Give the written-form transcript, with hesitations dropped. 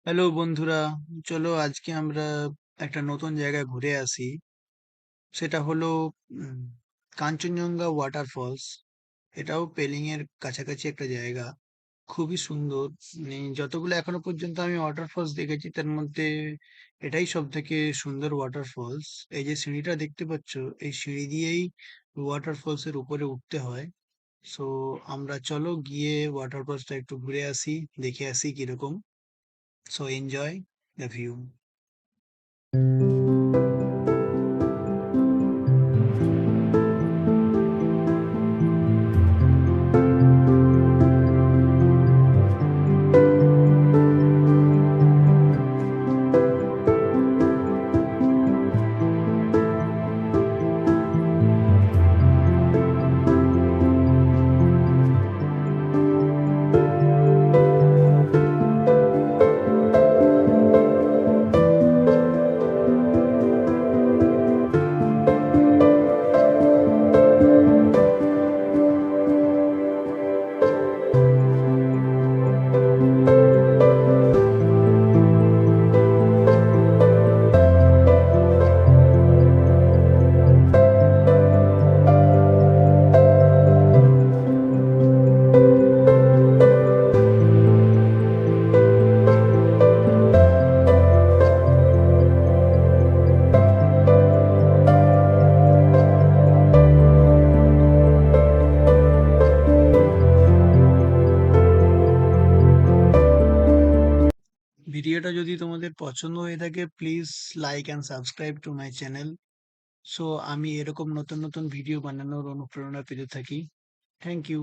Hello বন্ধুরা, চলো আজকে আমরা একটা নতুন জায়গায় ঘুরে আসি। সেটা হলো উম, কাঞ্চনজঙ্ঘা ওয়াটারফলস। এটাও পেলিং এর কাছাকাছি একটা জায়গা, খুবই সুন্দর। মানে যতগুলো এখনো পর্যন্ত আমি ওয়াটারফলস দেখেছি তার মধ্যে এটাই সব থেকে সুন্দর ওয়াটারফলস। এই যে সিঁড়িটা দেখতে পাচ্ছ, এই সিঁড়ি দিয়েই ওয়াটারফলস এর উপরে উঠতে হয়। সো আমরা চলো গিয়ে ওয়াটারফলসটা একটু ঘুরে আসি, দেখে আসি কিরকম। So enjoy the view. ভিডিওটা যদি তোমাদের পছন্দ হয়ে থাকে, please like and subscribe to my channel. So আমি এরকম নতুন নতুন ভিডিও বানানোর অনুপ্রেরণা পেতে থাকি। Thank you.